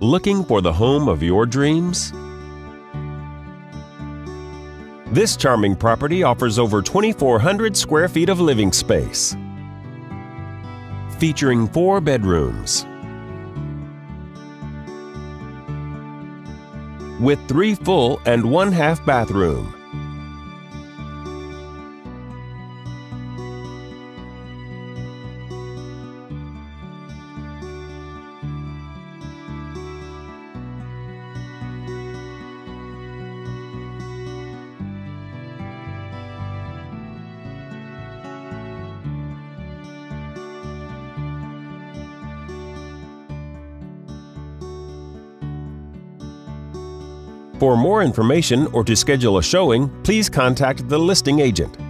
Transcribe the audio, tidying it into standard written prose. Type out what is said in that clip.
Looking for the home of your dreams? This charming property offers over 2,400 square feet of living space, featuring 4 bedrooms with 3 full and 1 half bathroom. For more information or to schedule a showing, please contact the listing agent.